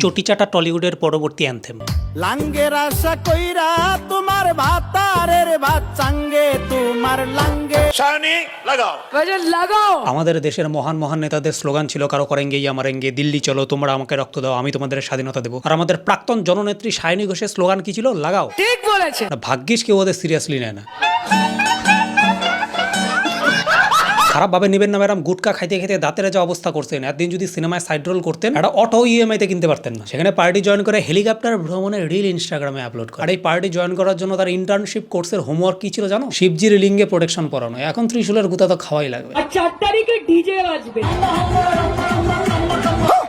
চটি চাটা টলিউডের পরবর্তী অ্যানথেম। লাঙ্গের আশা কইরা তোমার ভাতারের ভাত চাঙ্গে তোমার লাঙ্গে শানি লাগাও গজল লাগাও। আমাদের দেশের মহান মহান নেতাদের স্লোগান ছিল কারো করেঙ্গে আমারেঙ্গে, দিল্লি চলো তোমরা আমাকে রক্ত দাও আমি তোমাদের স্বাধীনতা দেবো। আর আমাদের প্রাক্তন জননেত্রী সায়নী ঘোষের স্লোগান কি ছিল? লাগাও। ঠিক বলেছে। ভাগ্যিস কেউ ওদের সিরিয়াসলি নেয় না। খারাপ ভাবে নেবেন না ম্যাডাম, গুটকা খাইতে খেতে দাঁতের যা অবস্থা করছেন। একদিন যদি সিনেমায় সাইড রোল করতেন, একটা অটো ইএমআই তে কিনতে পারতেন না। সেখানে পার্টি জয়েন করে হেলিকপ্টার ভ্রমণের রিল ইনস্টাগ্রামে আপলোড করে। আর এই পার্টি জয়েন করার জন্য তার ইন্টার্নশিপ কোর্সের হোমওয়ার্ক কি ছিল জানো? শিবজির লিঙ্গে প্রোটেকশন পরানো। এখন ত্রিশূলের গুতা তো খাওয়াই লাগবে। আর 4 তারিখে ডিজে বাজবে।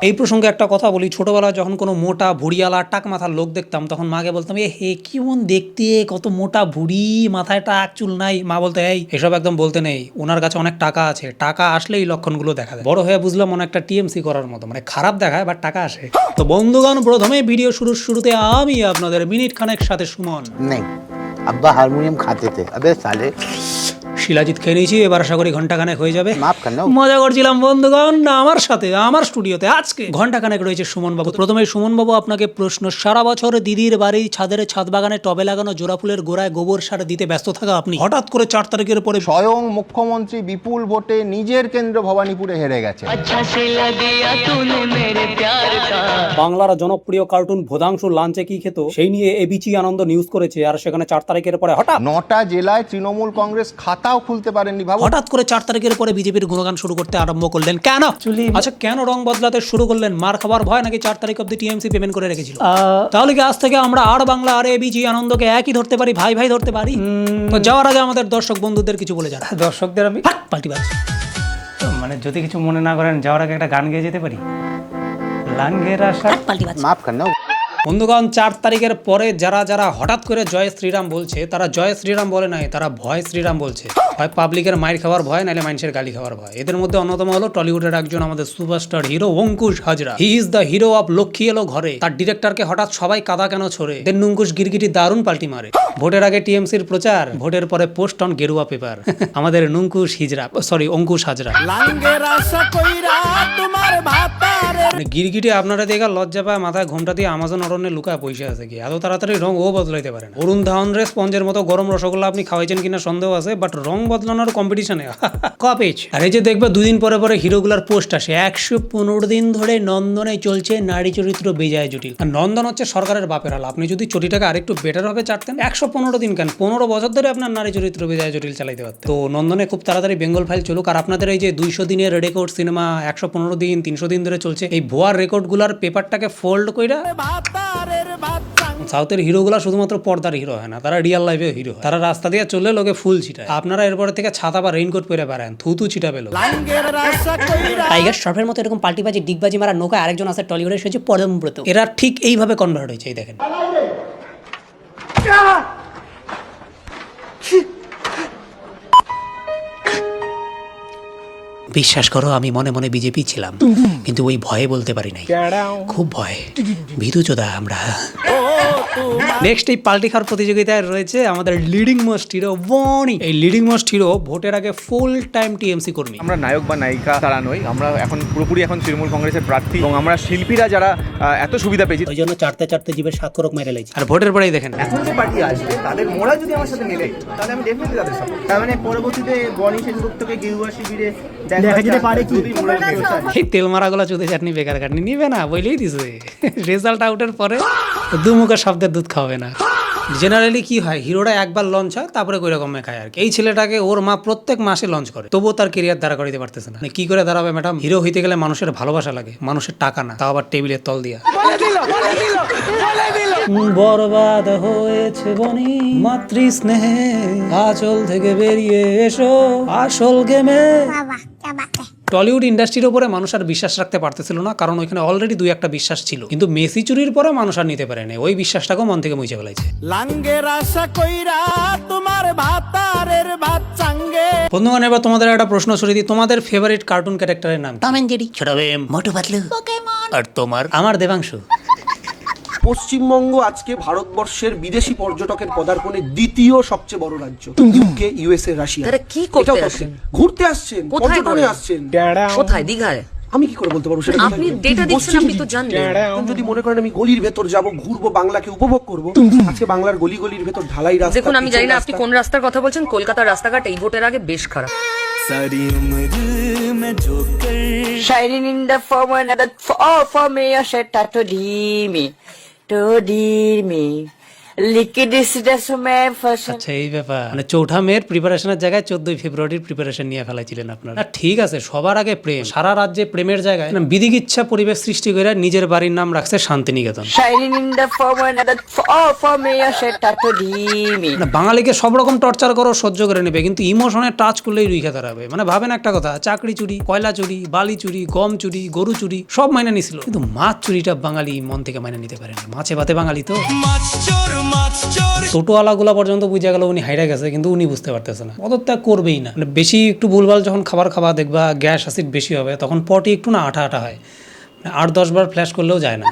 এই প্রসঙ্গে একটা কথা বলি, ছোটবেলায় যখন কোনো মোটা ভুড়িয়ালা টাক মাথার লোক দেখতাম তখন মাকে বলতাম এ হে কেমন দেখতে, কত মোটা ভুড়ি, মাথায় টাক চুল নাই। মা বলতে এই এসব একদম বলতে নেই, ওনার কাছে অনেক টাকা আছে, টাকা আসলে এই লক্ষণগুলো দেখা যায়। বড় হয়ে বুঝলাম অনেকটা টিএমসি করার মতো, মানে খারাপ দেখায় বাট টাকা আসে। তো বন্ধুগণ, প্রথমে ভিডিও শুরুতে আমি আপনাদের মিনিট খানেক সাথে সুমন नहीं अब्बा हारमोनियम खाते थे अबे साले শিলাজিৎ খেয়ে নিয়েছি, এবার আশা করি ঘন্টাখানেক হয়ে যাবে। माफ करना মজা করছিলাম বন্ধুগণ। আমার সাথে আমার স্টুডিওতে আজকে ঘন্টাখানেক রয়েছে সুমন বাবু। প্রথমে সুমন বাবু আপনাকে প্রশ্ন, সারা বছর দিদির বাড়ির ছাদের ছাদ বাগানে টবে লাগানো জোড়া ফুলের গোড়ায় গোবর সার দিতে ব্যস্ত থাকা আপনি হঠাৎ করে 4 তারিখের পরে স্বয়ং মুখ্যমন্ত্রী বিপুল ভোটে নিজের কেন্দ্র ভবানীপুরে হেরে গেছে। বাংলার জনপ্রিয় কার্টুন ভোদাংশু লাঞ্চে কি খেত সেই নিয়ে এবিচি আনন্দ নিউজ করেছে। আর সেখানে 4 তারিখের পরে হঠাৎ 9টা জেলায় তৃণমূল কংগ্রেস খাতাও খুলতে পারেননি। ভাবো হঠাৎ করে 4 তারিখের পরে বিজেপির গুণগান শুরু করতে আরম্ভ করলেন। কেন? আচ্ছা, কেন রং বদলাতে শুরু করলেন? মার খাবার ভয় নাকি 4 তারিখ অব্দি টিএমসি পেমেন্ট করে রেখেছিল? তাহলে কি আজ থেকে আমরা আর বাংলা আর এবিজি আনন্দকে একই ধরতে পারি, ভাই ভাই ধরতে পারি? তো যাওয়ার আগে আমাদের দর্শক বন্ধুদের কিছু বলে যান। দর্শকদের আমি পাল্টিবাজ, মানে যদি কিছু মনে না করেন যাওয়ার আগে একটা গান গেয়ে যেতে পারি। লাঙ্গের আশা পাল্টিবাজ। মাফ করনা বন্ধুগণ, 4 তারিখের পরে যারা যারা হঠাৎ করে জয় শ্রীরাম বলছে, তারা জয় শ্রীরাম বলে নাই, তারা ভয় শ্রীরাম বলছে। হয় পাবলিকের মাইর খাওয়ার ভয়, নাহলে মানুষের গালি খাওয়ার ভয়। এদের মধ্যে অন্যতম হলো টলিউডের একজন আমাদের superstar hero Ankush Hazra. He is the hero of Lakshmi এলো ঘরে। তার ডিরেক্টরকে হঠাৎ সবাই কাদা কেন ছোড়ে, দেন অঙ্কুশ গিরগিটি দারুণ পাল্টি মারে। ভোটের আগে টিএমসির প্রচার, ভোটের পরে পোস্ট অন গেরুয়া পেপার। আমাদের অঙ্কুশ হাজরা। লাঙ্গের আশা কইরা তোমার ভাতারের গিরগিটি আপনারা দেখে লজ্জা পায়, মাথায় ঘোমটা দিয়ে আমাজন অরণ্যে লুকায় পয়সা আছে কি? এত তাড়াতাড়ি রং ও বদলাইতে পারে না। অরুণ ধাওয়ানরে স্পঞ্জের মতো গরম রসগোল্লা আপনি খাওয়াইছেন কিনা সন্দেহ আছে, বাট রং বদলানোর কম্পিটিশনে কপেজ। আর এই যে দেখবে 2 দিন পরে পরে হিরোগুলার পোস্ট আসে, 115 দিন ধরে নন্দনে চলছে নারী চরিত্র বেজায় জটিল। আর নন্দন হচ্ছে সরকারের বাপের হাল। আপনি যদি চটিটাকে আরেকটু বেটার হবে চাটতেন, 115 দিন কেন 15 বছর ধরে আপনার নারী চরিত্র বেজায় জটিল চালাইতে পারতেন। তো নন্দনে খুব তাড়াতাড়ি বেঙ্গল ফাইল চলুক। আর আপনাদের এই যে 200 দিনের রেকর্ড সিনেমা 115 দিন 300 দিন ধরে চলছে, এই ভুয়ার রেকর্ডগুলার পেপারটাকে ফোল্ড কইরা ভাতারের ভাত চাঙ্গে সাউথের হিরোগুলা শুধুমাত্র পর্দার হিরো হয় না, তারা রিয়েল লাইফে হিরো হয়। তারা রাস্তা দিয়ে চললে লোকে ফুল ছিটায়, আপনারা এরপরে থেকে ছাতা বা রেইনকোট পরে বেড়ান, থুতু ছিটা পেলো। লাঙ্গের আশা কইরা টাইগার শ্রফের মতো এরকম পাল্টিবাজি ডিগবাজি মারা নৌকায় আরেকজন আছে টলিউডের, সে হচ্ছে পরমব্রত। এরা ঠিক এইভাবে কনভার্ট হয়েছে, এই দেখেন। বিশ্বাস করো, আমি মনে মনে বিজেপি ছিলাম, কিন্তু ওই ভয়ে বলতে পারি নাই, খুব ভয়, ভীতু চোদা আমরা। নেক্সট এই পাল্টি খাওয়ার প্রতিযোগিতায় রয়েছে আমাদের লিডিং মোস্ট হিরো বনি। এই লিডিং মোস্ট হিরো ভোটের আগে ফুল টাইম টিএমসি কর্মী। আমরা নায়ক বা নায়িকা তারা নই, আমরা এখন পুরোপুরি তৃণমূল কংগ্রেসের প্রার্থী এবং আমরা শিল্পীরা যারা এত সুবিধা পেয়েছি, ওই জন্য চারতে জীবের স্বাক্ষরক মেরে লাগছে। আর ভোটের পরেই দেখেন এখন যে পার্টি আসবে তাদের মোড়া যদি আমার সাথে মেলে, তাহলে আমি ডেফিনেটলি তাদের সাথে। তার মানে পরবর্তীতে বনি সেনগুপ্তকে গেরুয়া শিবিরে দেখা যেতে পারে কি এই তেল মারাগুলো চুদে চাটনি বেকার কাটনি নিবে না বলেই দিছে। রেজাল্ট আউটের পরে দুমুখা শব্দের দুধ খাওয়াবে না। জেনারেলি কি হয়, হিরোটা একবার লঞ্চ হয় তারপরে কই রকম খায় আর কি। এই ছেলেটাকে ওর মা প্রত্যেক মাসে লঞ্চ করে, তবুও তার কেরিয়ার দাঁড়া করাইতে পারতেছে না। কি করে দাঁড়াবে ম্যাডাম? হিরো হইতে গেলে মানুষের ভালোবাসা লাগে, মানুষের টাকা না, তাও আবার টেবিলের তল দিয়া। বরবাদ হয়েছে বনি মাতৃ স্নেহে, আঁচল থেকে বেরিয়ে এসো আসল গেমে। টলিউড ইন্ডাস্ট্রির উপরে মানুষ আর বিশ্বাস রাখতে পারতেছিল না, কারণ ওইখানে অলরেডি 2-1টা বিশ্বাস ছিল, কিন্তু মেসি চুরির পরে মানুষ আর নিতে পারেনি। ওই বিশ্বাসটাকেও মন থেকে মুছে ফেলাইছে। লাঙ্গের আশা কইরা তোমার ভাতারের ভাত চাঙ্গে। বন্ধুগণ, এবার তোমাদের একটা প্রশ্ন ছড়িয়ে দিই, তোমাদের ফেভারিট কার্টুন ক্যারেক্টারের নাম? টম এন্ড জেরি, ছোট ভীম, মোটু পাতলু, পোকেমন। আর তোমার? আমার দেবাংশু। পশ্চিমবঙ্গ আজকে ভারতবর্ষের বিদেশি পর্যটকের পদার্পণে দ্বিতীয় সবচেয়ে বড় রাজ্য। UK, USA, Russia. তারা কি করতে এটাও আসছেন? ঘুরতে আসছেন, কোথায় পর্যটনে ঘুরে? আসছেন। কোথায়? দীঘায়? আমি কি করে বলতে পারবো সেটা? আপনি ডেটা দিচ্ছেন, আপনি তো জানবেন। এখন যদি মনে করেন আমি গলির ভেতর যাব, ঘুরবো, বাংলাকে উপভোগ করবো, আজকে বাংলার গলি গলির ভেতর ঢালাই রাস্তা। দেখুন, আমি জানি না আপনি কোন রাস্তার কথা বলছেন। কলকাতার রাস্তাঘাট এই ভোটের আগে বেশ খারাপ। Shining in the form another for me, a shed to me. Liquid is just man for আচ্ছা এই ব্যাপার, মানে চৌঠা মেয়ের প্রিপারেশনের জায়গায় 14ই ফেব্রুয়ারির প্রিপারেশন নিয়ে ফেলাইছিলেন আপনারা। না, ঠিক আছে, সবার আগে প্রেম। সারা রাজ্যে প্রেমের জায়গায় না বিধিগিচ্ছা পরিবেশ সৃষ্টি করে নিজের বাড়ির নাম রাখছে Santiniketan. Shining in the form another for me, a shed to me. না, বাঙালিকে সব রকম টর্চার করো সহ্য করে নেবে, কিন্তু ইমোশনে টাচ করলেই রুইখা দাঁড়াবে। মানে ভাবেন একটা কথা, চাকরি চুরি, কয়লা চুরি, বালি চুরি, গম চুরি, গরু চুরি সব মাইনে নিছিল, কিন্তু মাছ চুরিটা বাঙালি মন থেকে মাইনে নিতে পারেনি। মাছে ভাতে বাঙালি তো। টোটোওয়ালাগুলা পর্যন্ত বুঝে গেল উনি হাইরা গেছে, কিন্তু উনি বুঝতে পারতেছে না, পদত্যাগ করবেই না। মানে বেশি একটু ভুলভাল যখন খাবার খাওয়া দেখবা গ্যাস অ্যাসিড বেশি হবে, তখন পটি একটু না আঠা আঠা হয়, 8-10 বার ফ্ল্যাশ করলেও যায় না।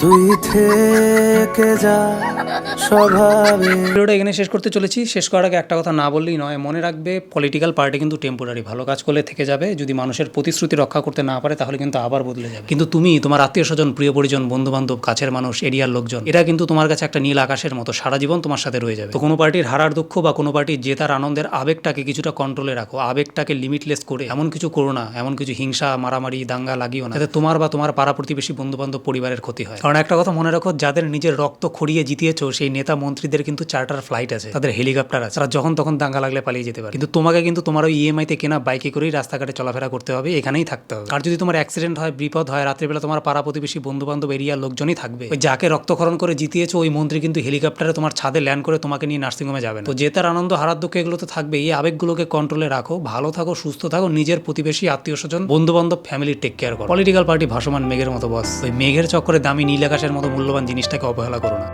ভিডিওটা এখানে শেষ করতে চলেছি। শেষ করার আগে একটা কথা না বললেই নয়, মনে রাখবে পলিটিক্যাল পার্টি কিন্তু টেম্পোরারি। ভালো কাজ করলে থেকে যাবে, যদি মানুষের প্রতিশ্রুতি রক্ষা করতে না পারে তাহলে কিন্তু আবার বদলে যাবে। কিন্তু তুমি, তোমার আত্মীয় স্বজন, প্রিয় পরিজন, বন্ধু বান্ধব, কাছের মানুষ, এরিয়ার লোকজন, এরা কিন্তু তোমার কাছে একটা নীল আকাশের মতো, সারা জীবন তোমার সাথে রয়ে যাবে। তো কোনো পার্টির হারার দুঃখ বা কোনো পার্টির জেতার আনন্দের আবেগটাকে কিছুটা কন্ট্রোলে রাখো, আবেগটাকে লিমিটলেস করে এমন কিছু করো না, এমন কিছু হিংসা, মারামারি, দাঙ্গা লাগিও না, যাতে তোমার বা তোমার পাড়া প্রতিবেশী, বন্ধু বান্ধব, পরিবারের ক্ষতি হয়। কারণ একটা কথা মনে রাখো, যাদের নিজের রক্ত খড়িয়ে জিতিয়েছো সেই নেতা মন্ত্রীদের কিন্তু চার্টার ফ্লাইট আছে, তাদের হেলিকপ্টার আছে, তারা যখন তখন দাঙ্গা লাগলে পালিয়ে যেতে পারে। কিন্তু তোমাকে কিন্তু তোমার ওই ইএমআই তে কেনা বাইকে করেই রাস্তাঘাটে চলাফেরা করতে হবে, এখানেই থাকতে হবে। আর যদি তোমার অ্যাক্সিডেন্ট হয়, বিপদ হয়, রাত্রিবেলা তোমার পাড়া প্রতিবেশী, বন্ধু বান্ধব, এরিয়ার লোকজনই থাকবে। ওই যাকে রক্তক্ষরণ করে জিতিয়েছো ওই মন্ত্রী কিন্তু হেলিকপ্টারে তোমার ছাদে ল্যান্ড করে তোমাকে নিয়ে নার্সিংহোমে যাবে না। তো জেতার আনন্দ, হারার দুঃখ এগুলো তো থাকবে। এই আবেগগুলোকে কন্ট্রোলে রাখো, ভালো থাকো, সুস্থ থাকো, নিজের প্রতিবেশী, আত্মীয় স্বজন, বন্ধু বান্ধব, ফ্যামিলি টেক কেয়ার করো। পলিটিক্যাল পার্টি ভাসমান মেঘের মতো বস, ওই মেঘের চক্করে দামি নীল আকাশের মতো মূল্যবান জিনিসটাকে অবহেলা করো না।